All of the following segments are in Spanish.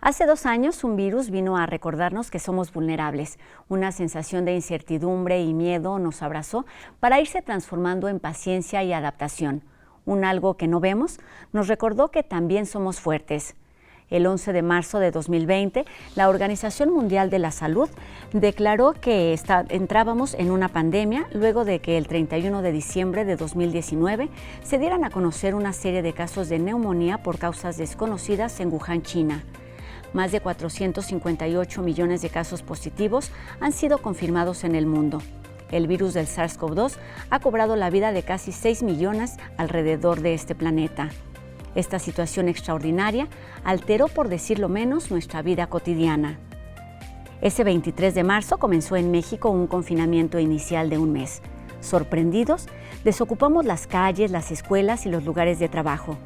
Hace 2 años, un virus vino a recordarnos que somos vulnerables. Una sensación de incertidumbre y miedo nos abrazó para irse transformando en paciencia y adaptación. Un algo que no vemos nos recordó que también somos fuertes. El 11 de marzo de 2020, la Organización Mundial de la Salud declaró que entrábamos en una pandemia luego de que el 31 de diciembre de 2019 se dieran a conocer una serie de casos de neumonía por causas desconocidas en Wuhan, China. Más de 458 millones de casos positivos han sido confirmados en el mundo. El virus del SARS-CoV-2 ha cobrado la vida de casi 6 millones alrededor de este planeta. Esta situación extraordinaria alteró, por decirlo menos, nuestra vida cotidiana. Ese 23 de marzo comenzó en México un confinamiento inicial de un mes. Sorprendidos, desocupamos las calles, las escuelas y los lugares de trabajo.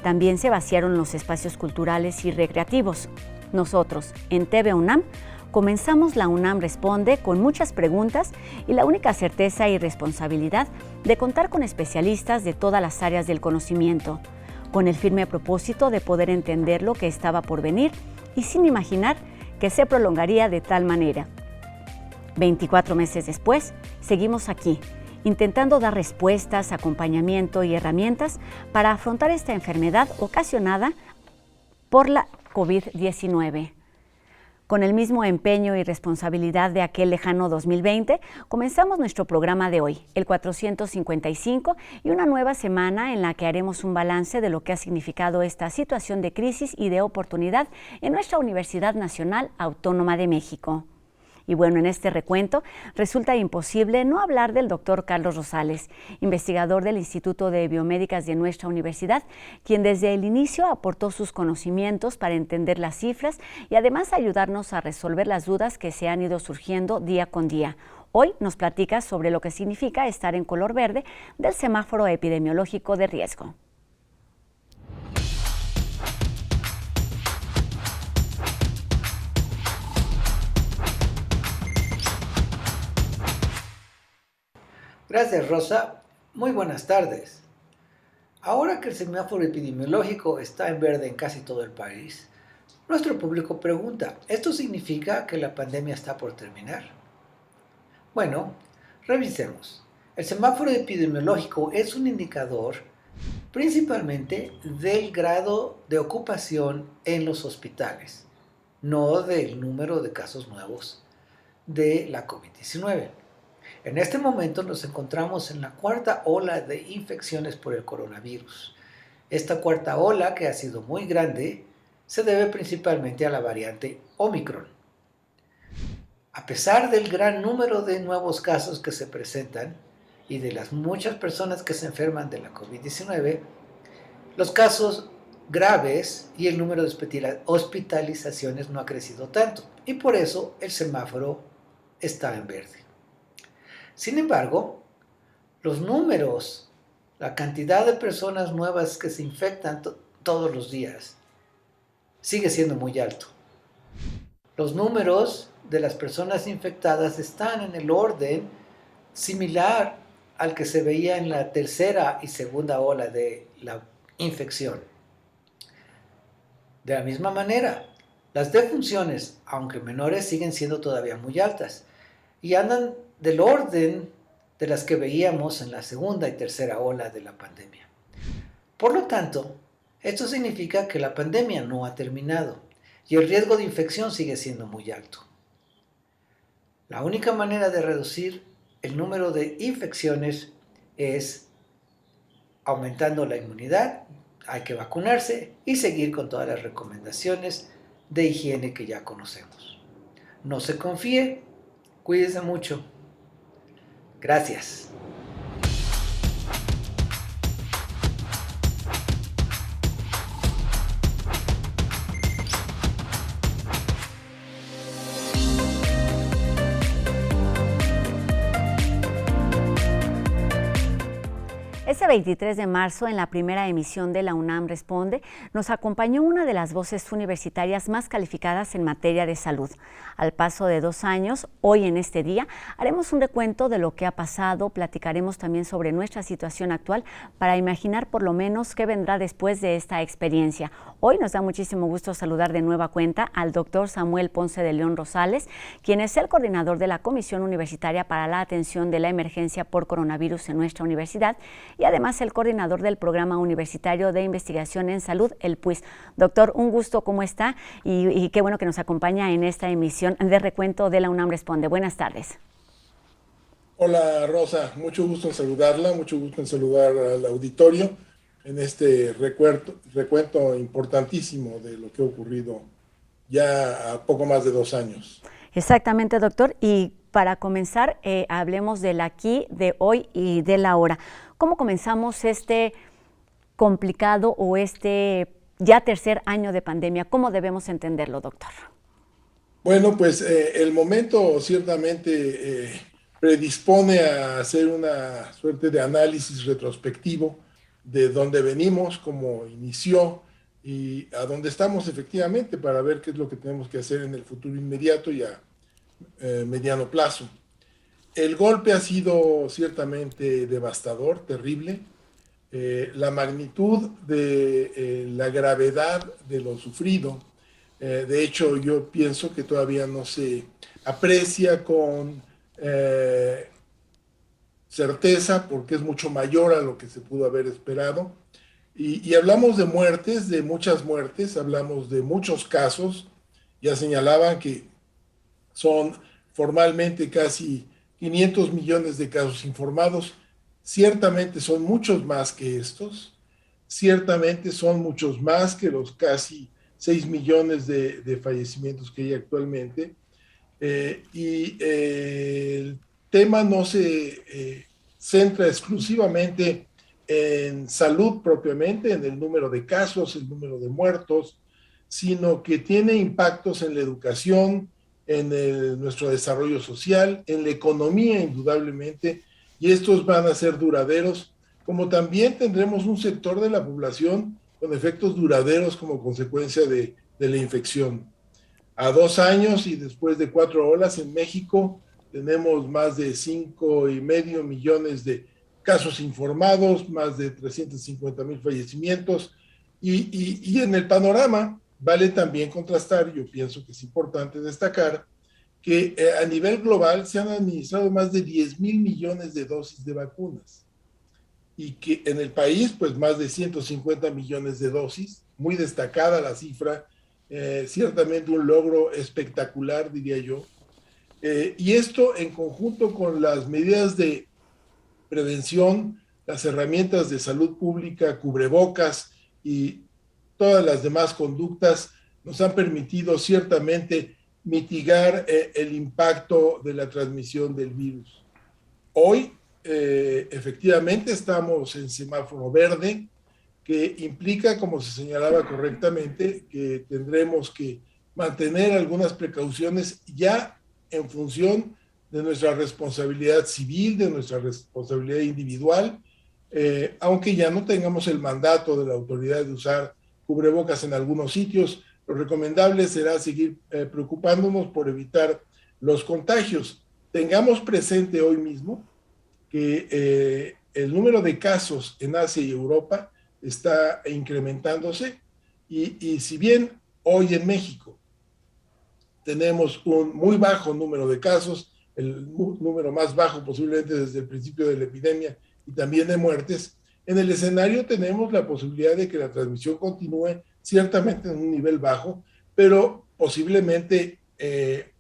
También se vaciaron los espacios culturales y recreativos. Nosotros, en TV UNAM, comenzamos la UNAM Responde con muchas preguntas y la única certeza y responsabilidad de contar con especialistas de todas las áreas del conocimiento, con el firme propósito de poder entender lo que estaba por venir y sin imaginar que se prolongaría de tal manera. 24 meses después, seguimos aquí, intentando dar respuestas, acompañamiento y herramientas para afrontar esta enfermedad ocasionada por la COVID-19. Con el mismo empeño y responsabilidad de aquel lejano 2020, comenzamos nuestro programa de hoy, el 455, y una nueva semana en la que haremos un balance de lo que ha significado esta situación de crisis y de oportunidad en nuestra Universidad Nacional Autónoma de México. Y bueno, en este recuento resulta imposible no hablar del doctor Carlos Rosales, investigador del Instituto de Biomédicas de nuestra universidad, quien desde el inicio aportó sus conocimientos para entender las cifras y además ayudarnos a resolver las dudas que se han ido surgiendo día con día. Hoy nos platica sobre lo que significa estar en color verde del semáforo epidemiológico de riesgo. Gracias, Rosa. Muy buenas tardes. Ahora que el semáforo epidemiológico está en verde en casi todo el país, nuestro público pregunta, ¿esto significa que la pandemia está por terminar? Bueno, revisemos. El semáforo epidemiológico es un indicador principalmente del grado de ocupación en los hospitales, no del número de casos nuevos de la COVID-19. En este momento nos encontramos en la cuarta ola de infecciones por el coronavirus. Esta cuarta ola, que ha sido muy grande, se debe principalmente a la variante Omicron. A pesar del gran número de nuevos casos que se presentan y de las muchas personas que se enferman de la COVID-19, los casos graves y el número de hospitalizaciones no ha crecido tanto, y por eso el semáforo está en verde. Sin embargo, los números, la cantidad de personas nuevas que se infectan todos los días, sigue siendo muy alto. Los números de las personas infectadas están en el orden similar al que se veía en la tercera y segunda ola de la infección. De la misma manera, las defunciones, aunque menores, siguen siendo todavía muy altas y andan del orden de las que veíamos en la segunda y tercera ola de la pandemia. Por lo tanto, esto significa que la pandemia no ha terminado y el riesgo de infección sigue siendo muy alto. La única manera de reducir el número de infecciones es aumentando la inmunidad, hay que vacunarse y seguir con todas las recomendaciones de higiene que ya conocemos. No se confíe, cuídese mucho. Gracias. Este 23 de marzo, en la primera emisión de la UNAM Responde, nos acompañó una de las voces universitarias más calificadas en materia de salud. Al paso de 2 años, hoy en este día, haremos un recuento de lo que ha pasado, platicaremos también sobre nuestra situación actual para imaginar por lo menos qué vendrá después de esta experiencia. Hoy nos da muchísimo gusto saludar de nueva cuenta al doctor Samuel Ponce de León Rosales, quien es el coordinador de la Comisión Universitaria para la Atención de la Emergencia por Coronavirus en nuestra universidad y además el coordinador del Programa Universitario de Investigación en Salud, el PUIS. Doctor, un gusto, ¿cómo está? Y qué bueno que nos acompaña en esta emisión de recuento de la UNAM Responde. Buenas tardes. Hola Rosa, mucho gusto en saludarla, mucho gusto en saludar al auditorio en este recuento importantísimo de lo que ha ocurrido ya a poco más de 2 años. Exactamente, doctor. Y para comenzar, hablemos del aquí, de hoy y del ahora. ¿Cómo comenzamos este complicado o este ya tercer año de pandemia? ¿Cómo debemos entenderlo, doctor? Bueno, pues el momento ciertamente predispone a hacer una suerte de análisis retrospectivo de dónde venimos, cómo inició y a dónde estamos efectivamente para ver qué es lo que tenemos que hacer en el futuro inmediato y a mediano plazo. El golpe ha sido ciertamente devastador, terrible. La magnitud de la gravedad de lo sufrido, de hecho yo pienso que todavía no se aprecia con certeza porque es mucho mayor a lo que se pudo haber esperado. Y hablamos de muertes, de muchas muertes, hablamos de muchos casos. Ya señalaban que son formalmente casi 500 millones de casos informados. Ciertamente son muchos más que estos. Ciertamente son muchos más que los casi 6 millones de fallecimientos que hay actualmente. El tema no se centra exclusivamente en salud propiamente, en el número de casos, el número de muertos, sino que tiene impactos en la educación, en nuestro desarrollo social, en la economía indudablemente, y estos van a ser duraderos, como también tendremos un sector de la población con efectos duraderos como consecuencia de la infección. A 2 años y después de 4 olas en México, tenemos más de 5,5 millones de casos informados, más de 350,000 fallecimientos, y en el panorama vale también contrastar, yo pienso que es importante destacar, que a nivel global se han administrado más de 10,000 millones de dosis de vacunas, y que en el país, pues más de 150 millones de dosis, muy destacada la cifra, ciertamente un logro espectacular, diría yo. Y esto en conjunto con las medidas de prevención, las herramientas de salud pública, cubrebocas y todas las demás conductas nos han permitido ciertamente mitigar el impacto de la transmisión del virus. Hoy, efectivamente, estamos en semáforo verde, que implica, como se señalaba correctamente, que tendremos que mantener algunas precauciones ya en función de nuestra responsabilidad civil, de nuestra responsabilidad individual, aunque ya no tengamos el mandato de la autoridad de usar cubrebocas en algunos sitios. Lo recomendable será seguir preocupándonos por evitar los contagios. Tengamos presente hoy mismo que el número de casos en Asia y Europa está incrementándose y si bien hoy en México tenemos un muy bajo número de casos, el número más bajo posiblemente desde el principio de la epidemia y también de muertes, en el escenario tenemos la posibilidad de que la transmisión continúe ciertamente en un nivel bajo, pero posiblemente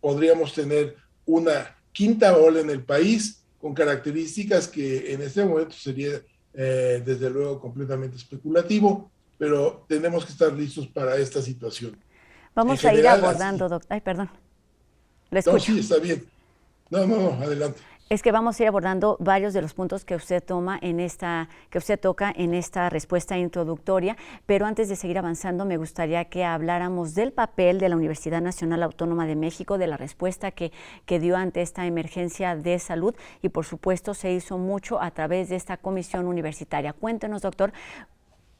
podríamos tener una quinta ola en el país con características que en este momento sería desde luego completamente especulativo, pero tenemos que estar listos para esta situación. Vamos a ir abordando, doctor. Ay, perdón. Lo escucho. No, sí, está bien. No, adelante. Es que vamos a ir abordando varios de los puntos que usted toca en esta respuesta introductoria, pero antes de seguir avanzando me gustaría que habláramos del papel de la Universidad Nacional Autónoma de México, de la respuesta que dio ante esta emergencia de salud y por supuesto se hizo mucho a través de esta comisión universitaria. Cuéntenos, doctor,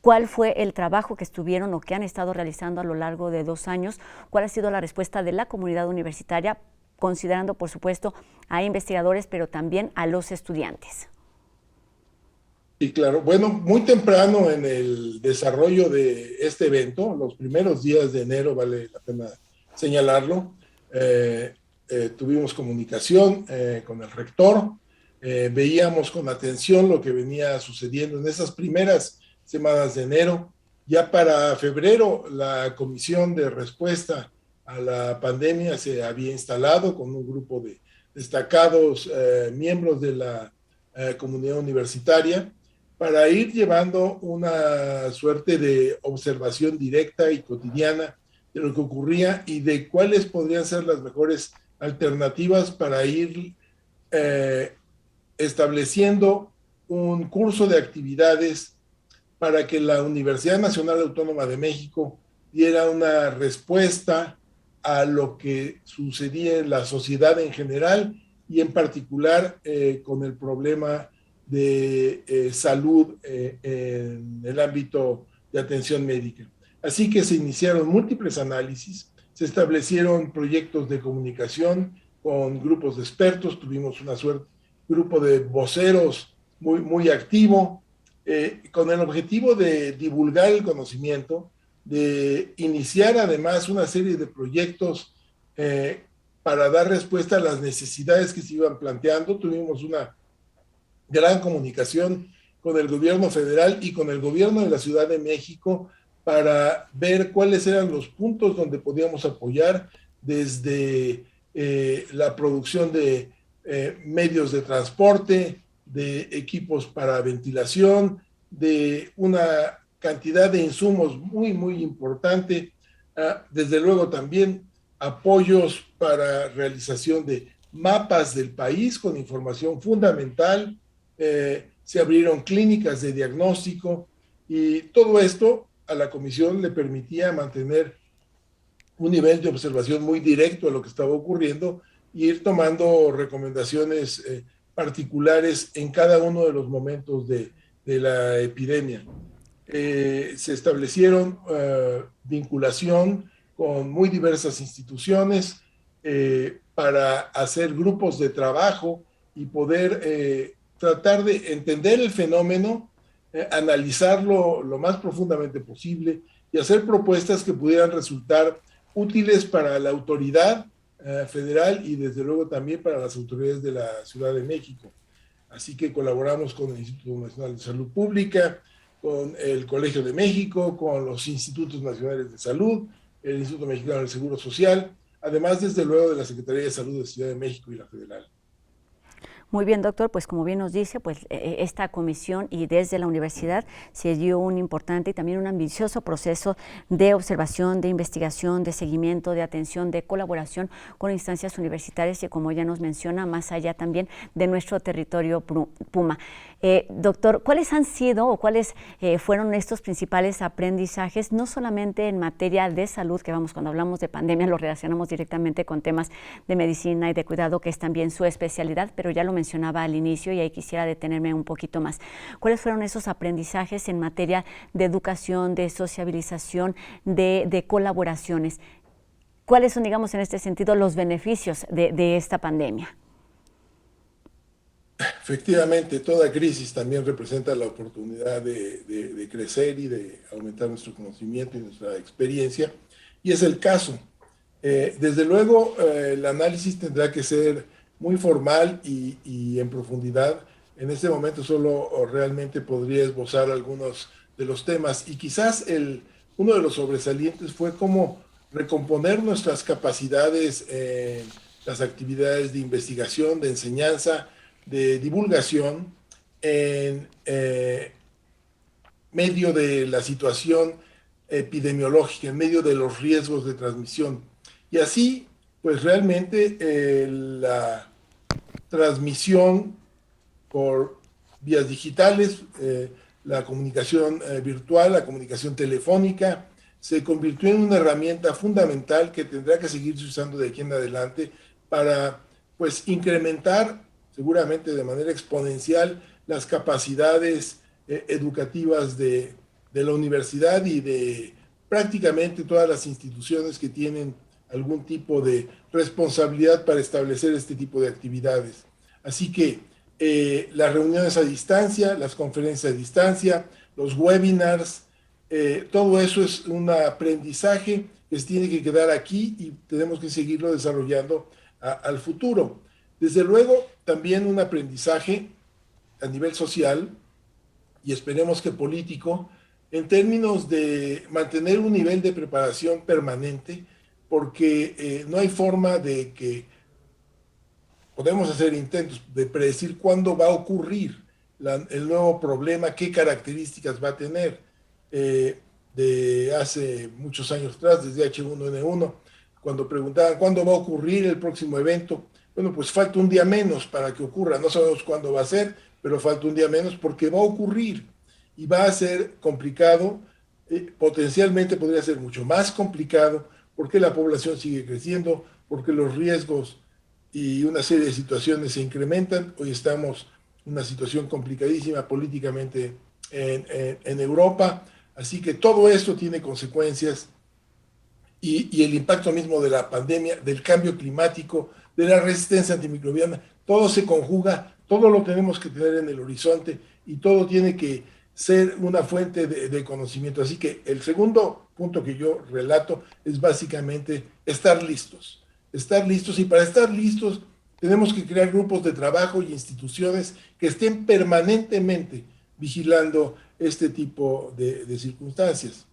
¿cuál fue el trabajo que estuvieron o que han estado realizando a lo largo de 2 años? ¿Cuál ha sido la respuesta de la comunidad universitaria, considerando, por supuesto, a investigadores, pero también a los estudiantes? Sí, claro. Bueno, muy temprano en el desarrollo de este evento, los primeros días de enero, vale la pena señalarlo, tuvimos comunicación con el rector, veíamos con atención lo que venía sucediendo en esas primeras semanas de enero. Ya para febrero, la comisión de respuesta a la pandemia se había instalado con un grupo de destacados miembros de la comunidad universitaria para ir llevando una suerte de observación directa y cotidiana de lo que ocurría y de cuáles podrían ser las mejores alternativas para ir estableciendo un curso de actividades para que la Universidad Nacional Autónoma de México diera una respuesta a lo que sucedía en la sociedad en general y en particular con el problema de salud en el ámbito de atención médica. Así que se iniciaron múltiples análisis, se establecieron proyectos de comunicación con grupos de expertos, tuvimos una suerte, grupo de voceros muy activo, con el objetivo de divulgar el conocimiento, de iniciar además una serie de proyectos para dar respuesta a las necesidades que se iban planteando. Tuvimos una gran comunicación con el gobierno federal y con el gobierno de la Ciudad de México para ver cuáles eran los puntos donde podíamos apoyar desde la producción de medios de transporte, de equipos para ventilación, de una cantidad de insumos muy importante, desde luego también apoyos para realización de mapas del país con información fundamental, se abrieron clínicas de diagnóstico y todo esto a la comisión le permitía mantener un nivel de observación muy directo a lo que estaba ocurriendo y ir tomando recomendaciones particulares en cada uno de los momentos de la epidemia. Se establecieron vinculación con muy diversas instituciones para hacer grupos de trabajo y poder tratar de entender el fenómeno, analizarlo lo más profundamente posible y hacer propuestas que pudieran resultar útiles para la autoridad federal y desde luego también para las autoridades de la Ciudad de México. Así que colaboramos con el Instituto Nacional de Salud Pública, con el Colegio de México, con los Institutos Nacionales de Salud, el Instituto Mexicano del Seguro Social, además desde luego de la Secretaría de Salud de Ciudad de México y la Federal. Muy bien, doctor, pues como bien nos dice, pues esta comisión y desde la universidad se dio un importante y también un ambicioso proceso de observación, de investigación, de seguimiento, de atención, de colaboración con instancias universitarias y como ya nos menciona, más allá también de nuestro territorio Puma. Doctor, ¿cuáles han sido o cuáles fueron estos principales aprendizajes, no solamente en materia de salud, que vamos, cuando hablamos de pandemia lo relacionamos directamente con temas de medicina y de cuidado, que es también su especialidad, pero ya lo mencionaba al inicio y ahí quisiera detenerme un poquito más. ¿Cuáles fueron esos aprendizajes en materia de educación, de sociabilización, de colaboraciones? ¿Cuáles son, digamos, en este sentido, los beneficios de esta pandemia? Efectivamente, toda crisis también representa la oportunidad de crecer y de aumentar nuestro conocimiento y nuestra experiencia, y es el caso. Desde luego, el análisis tendrá que ser muy formal y en profundidad. En este momento solo realmente podría esbozar algunos de los temas, y quizás uno de los sobresalientes fue cómo recomponer nuestras capacidades en las actividades de investigación, de enseñanza, de divulgación en medio de la situación epidemiológica, en medio de los riesgos de transmisión. Y así, pues realmente la transmisión por vías digitales, la comunicación virtual, la comunicación telefónica, se convirtió en una herramienta fundamental que tendrá que seguirse usando de aquí en adelante para, pues, incrementar seguramente de manera exponencial las capacidades educativas de la universidad y de prácticamente todas las instituciones que tienen algún tipo de responsabilidad para establecer este tipo de actividades. Así que las reuniones a distancia, las conferencias a distancia, los webinars, todo eso es un aprendizaje que se tiene que quedar aquí y tenemos que seguirlo desarrollando al futuro. Desde luego, también un aprendizaje a nivel social y esperemos que político, en términos de mantener un nivel de preparación permanente, porque no hay forma de que podemos hacer intentos de predecir cuándo va a ocurrir el nuevo problema, qué características va a tener. De hace muchos años atrás, desde H1N1, cuando preguntaban cuándo va a ocurrir el próximo evento, bueno, pues falta un día menos para que ocurra, no sabemos cuándo va a ser, pero falta un día menos porque va a ocurrir y va a ser complicado, potencialmente podría ser mucho más complicado porque la población sigue creciendo, porque los riesgos y una serie de situaciones se incrementan. Hoy estamos en una situación complicadísima políticamente en Europa, así que todo esto tiene consecuencias y el impacto mismo de la pandemia, del cambio climático, de la resistencia antimicrobiana, todo se conjuga, todo lo tenemos que tener en el horizonte y todo tiene que ser una fuente de conocimiento. Así que el segundo punto que yo relato es básicamente estar listos y para estar listos tenemos que crear grupos de trabajo y instituciones que estén permanentemente vigilando este tipo de circunstancias.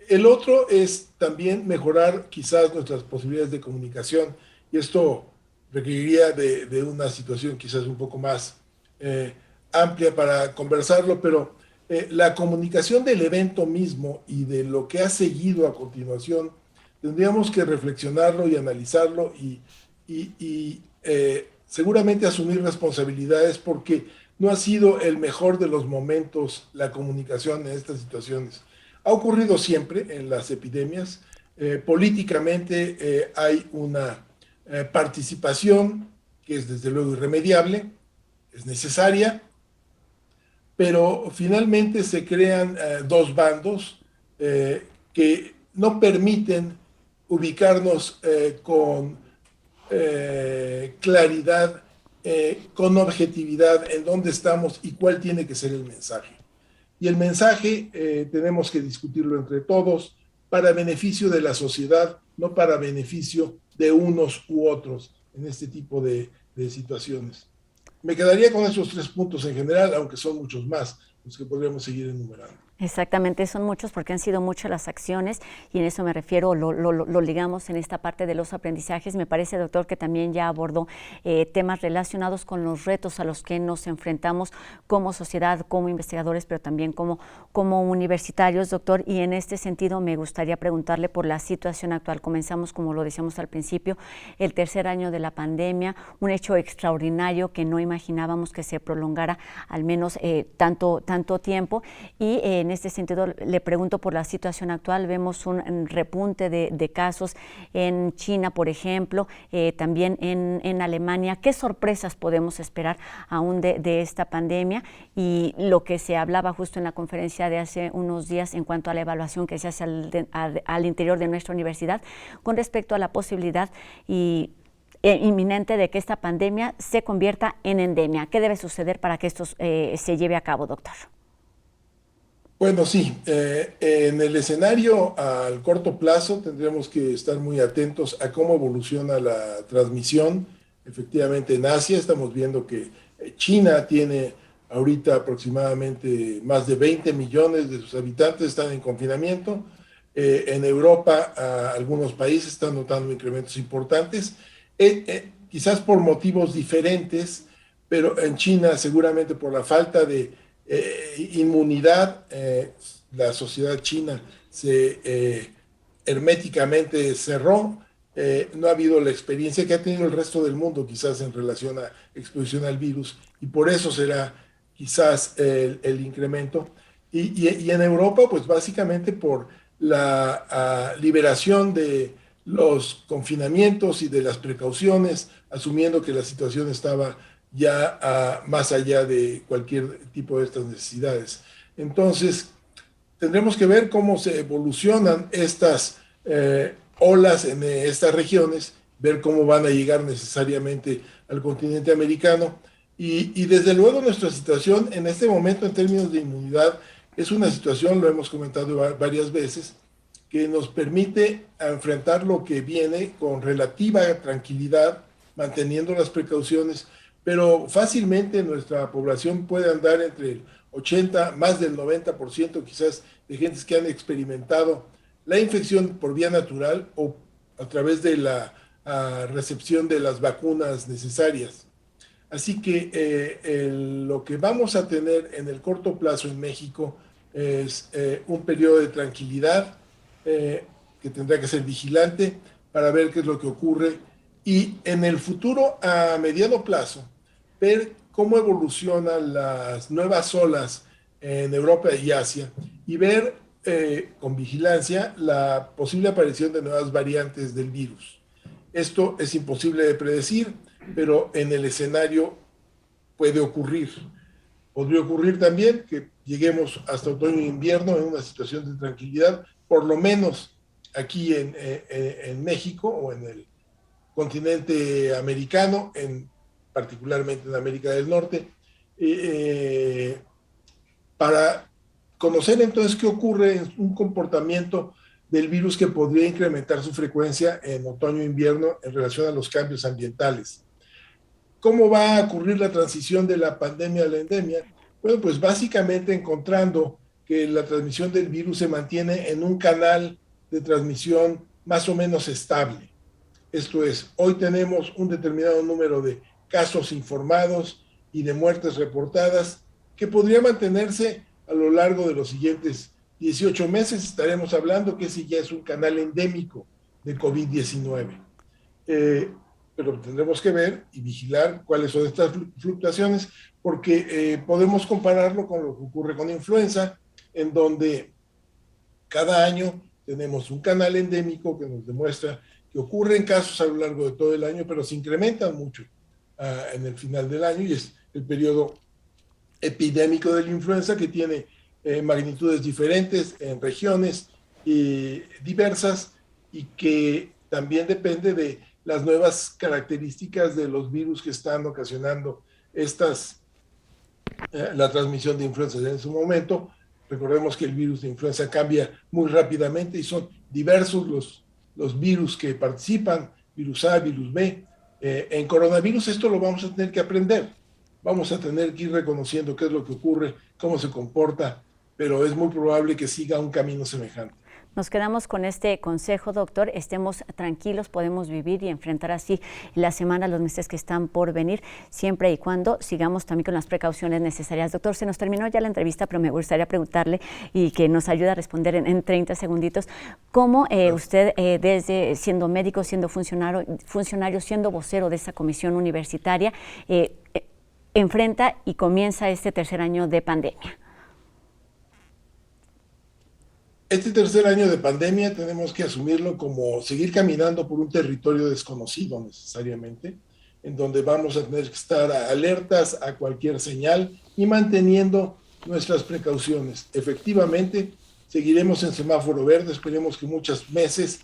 El otro es también mejorar quizás nuestras posibilidades de comunicación y esto requeriría de una situación quizás un poco más amplia para conversarlo, pero la comunicación del evento mismo y de lo que ha seguido a continuación, tendríamos que reflexionarlo y analizarlo y seguramente asumir responsabilidades porque no ha sido el mejor de los momentos la comunicación en estas situaciones. Ha ocurrido siempre en las epidemias. Políticamente hay una participación que es desde luego irremediable, es necesaria, pero finalmente se crean dos bandos que no permiten ubicarnos con claridad, con objetividad en dónde estamos y cuál tiene que ser el mensaje. Y el mensaje tenemos que discutirlo entre todos para beneficio de la sociedad, no para beneficio de unos u otros en este tipo de situaciones. Me quedaría con esos 3 puntos en general, aunque son muchos más los que podríamos seguir enumerando. Exactamente, son muchos porque han sido muchas las acciones y en eso me refiero, lo ligamos en esta parte de los aprendizajes. Me parece, doctor, que también ya abordó temas relacionados con los retos a los que nos enfrentamos como sociedad, como investigadores, pero también como universitarios, doctor. Y en este sentido me gustaría preguntarle por la situación actual. Comenzamos, como lo decíamos al principio, el tercer año de la pandemia, un hecho extraordinario que no imaginábamos que se prolongara al menos tanto tiempo y en este sentido, le pregunto por la situación actual. Vemos un repunte de casos en China, por ejemplo, también en Alemania. ¿Qué sorpresas podemos esperar aún de esta pandemia? Y lo que se hablaba justo en la conferencia de hace unos días en cuanto a la evaluación que se hace al interior de nuestra universidad con respecto a la posibilidad inminente de que esta pandemia se convierta en endemia. ¿Qué debe suceder para que esto se lleve a cabo, doctor? Bueno, sí, en el escenario al corto plazo tendremos que estar muy atentos a cómo evoluciona la transmisión. Efectivamente, en Asia estamos viendo que China tiene ahorita aproximadamente más de 20 millones de sus habitantes están en confinamiento. En Europa, algunos países están notando incrementos importantes, quizás por motivos diferentes, pero en China seguramente por la falta de inmunidad, la sociedad china se herméticamente cerró, no ha habido la experiencia que ha tenido el resto del mundo quizás en relación a exposición al virus, y por eso será quizás el incremento. Y en Europa, pues básicamente por la liberación de los confinamientos y de las precauciones, asumiendo que la situación estaba ya más allá de cualquier tipo de estas necesidades. Entonces, tendremos que ver cómo se evolucionan estas olas en estas regiones, ver cómo van a llegar necesariamente al continente americano. Y desde luego nuestra situación en este momento en términos de inmunidad es una situación, lo hemos comentado varias veces, que nos permite enfrentar lo que viene con relativa tranquilidad, manteniendo las precauciones, pero fácilmente nuestra población puede andar entre el 80, más del 90% quizás de gentes que han experimentado la infección por vía natural o a través de la recepción de las vacunas necesarias. Así que lo que vamos a tener en el corto plazo en México es un periodo de tranquilidad que tendrá que ser vigilante para ver qué es lo que ocurre, y en el futuro a mediano plazo ver cómo evolucionan las nuevas olas en Europa y Asia, y ver con vigilancia la posible aparición de nuevas variantes del virus. Esto es imposible de predecir, pero en el escenario puede ocurrir. Podría ocurrir también que lleguemos hasta otoño e invierno en una situación de tranquilidad, por lo menos aquí en México o en el continente americano, particularmente en América del Norte, para conocer entonces qué ocurre en un comportamiento del virus que podría incrementar su frecuencia en otoño e invierno en relación a los cambios ambientales. ¿Cómo va a ocurrir la transición de la pandemia a la endemia? Bueno, pues básicamente encontrando que la transmisión del virus se mantiene en un canal de transmisión más o menos estable. Esto es, hoy tenemos un determinado número de casos informados y de muertes reportadas que podría mantenerse a lo largo de los siguientes 18 meses. Estaremos hablando que ese ya es un canal endémico de COVID-19. Pero tendremos que ver y vigilar cuáles son estas fluctuaciones, porque podemos compararlo con lo que ocurre con influenza, en donde cada año tenemos un canal endémico que nos demuestra que ocurren casos a lo largo de todo el año, pero se incrementan mucho en el final del año, y es el periodo epidémico de la influenza, que tiene magnitudes diferentes en regiones diversas, y que también depende de las nuevas características de los virus que están ocasionando la transmisión de influenza en su momento. Recordemos que el virus de influenza cambia muy rápidamente y son diversos los virus que participan, virus A, virus B. En coronavirus esto lo vamos a tener que aprender. Vamos a tener que ir reconociendo qué es lo que ocurre, cómo se comporta, pero es muy probable que siga un camino semejante. Nos quedamos con este consejo, doctor. Estemos tranquilos, podemos vivir y enfrentar así las semanas, los meses que están por venir, siempre y cuando sigamos también con las precauciones necesarias. Doctor, se nos terminó ya la entrevista, pero me gustaría preguntarle y que nos ayude a responder en 30 segunditos. ¿Cómo usted, desde siendo médico, siendo funcionario, siendo vocero de esa comisión universitaria, enfrenta y comienza este tercer año de pandemia? Este tercer año de pandemia tenemos que asumirlo como seguir caminando por un territorio desconocido necesariamente, en donde vamos a tener que estar alertas a cualquier señal y manteniendo nuestras precauciones. Efectivamente, seguiremos en semáforo verde, esperemos que muchos meses,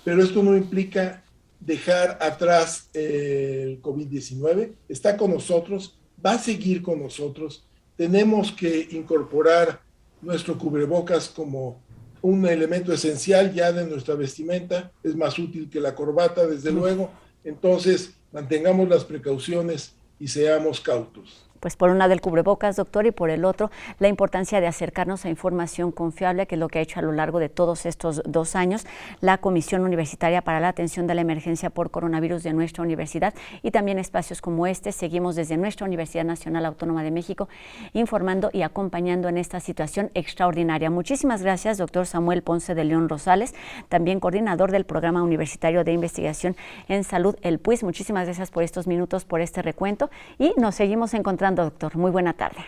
pero esto no implica dejar atrás el COVID-19. Está con nosotros, va a seguir con nosotros. Tenemos que incorporar nuestro cubrebocas como un elemento esencial ya de nuestra vestimenta, es más útil que la corbata, desde luego. Entonces, mantengamos las precauciones y seamos cautos. Pues por un lado el cubrebocas, doctor, y por el otro la importancia de acercarnos a información confiable, que es lo que ha hecho a lo largo de todos estos 2 años la Comisión Universitaria para la Atención de la Emergencia por Coronavirus de nuestra universidad, y también espacios como este. Seguimos desde nuestra Universidad Nacional Autónoma de México informando y acompañando en esta situación extraordinaria. Muchísimas gracias, doctor Samuel Ponce de León Rosales, también coordinador del Programa Universitario de Investigación en Salud, el PUIS. Muchísimas gracias por estos minutos, por este recuento, y nos seguimos encontrando, doctor. Muy buena tarde.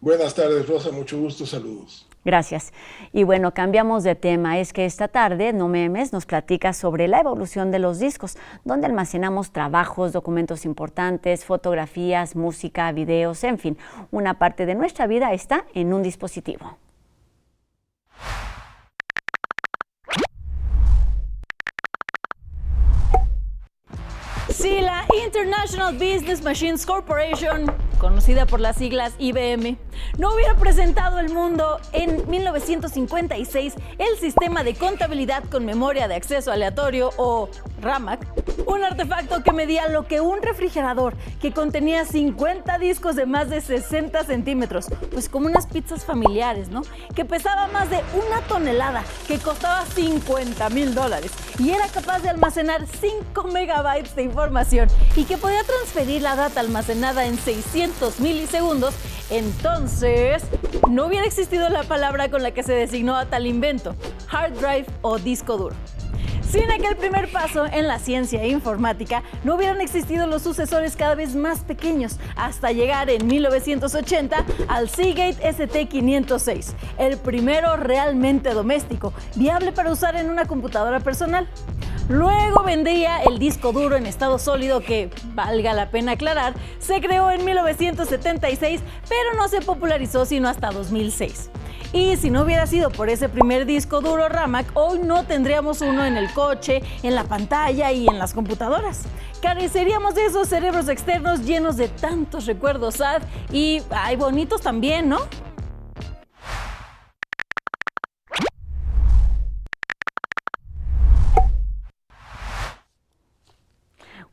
Buenas tardes, Rosa. Mucho gusto. Saludos. Gracias. Y bueno, cambiamos de tema. Es que esta tarde No Memes nos platica sobre la evolución de los discos, donde almacenamos trabajos, documentos importantes, fotografías, música, videos, en fin, una parte de nuestra vida está en un dispositivo. Si la International Business Machines Corporation, conocida por las siglas IBM, no hubiera presentado al mundo en 1956 el sistema de contabilidad con memoria de acceso aleatorio, o RAMAC, un artefacto que medía lo que un refrigerador que contenía 50 discos de más de 60 centímetros, pues como unas pizzas familiares, ¿no? Que pesaba más de 1 tonelada, que costaba $50,000 y era capaz de almacenar 5 megabytes de información y que podía transferir la data almacenada en 600 milisegundos, entonces no hubiera existido la palabra con la que se designó a tal invento, hard drive o disco duro. Sin aquel primer paso en la ciencia e informática, no hubieran existido los sucesores cada vez más pequeños, hasta llegar en 1980 al Seagate ST506, el primero realmente doméstico, viable para usar en una computadora personal. Luego vendría el disco duro en estado sólido que, valga la pena aclarar, se creó en 1976, pero no se popularizó sino hasta 2006. Y si no hubiera sido por ese primer disco duro RAMAC, hoy no tendríamos uno en el coche, en la pantalla y en las computadoras. Careceríamos de esos cerebros externos llenos de tantos recuerdos sad y, bonitos también, ¿no?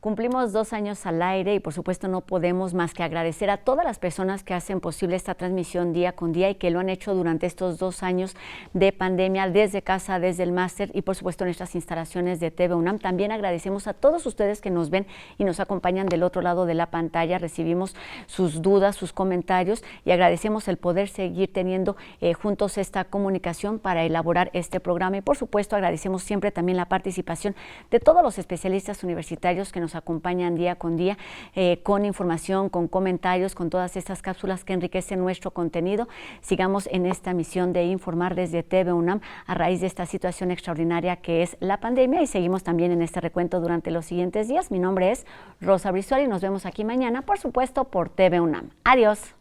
Cumplimos 2 años al aire y por supuesto no podemos más que agradecer a todas las personas que hacen posible esta transmisión día con día y que lo han hecho durante estos 2 años de pandemia, desde casa, desde el máster y por supuesto en nuestras instalaciones de TV UNAM. También agradecemos a todos ustedes que nos ven y nos acompañan del otro lado de la pantalla. Recibimos sus dudas, sus comentarios y agradecemos el poder seguir teniendo juntos esta comunicación para elaborar este programa. Y por supuesto agradecemos siempre también la participación de todos los especialistas universitarios que nos acompañan día con día con información, con comentarios, con todas estas cápsulas que enriquecen nuestro contenido. Sigamos en esta misión de informar desde TV UNAM a raíz de esta situación extraordinaria que es la pandemia, y seguimos también en este recuento durante los siguientes días. Mi nombre es Rosa Brizuela y nos vemos aquí mañana, por supuesto, por TV UNAM. Adiós.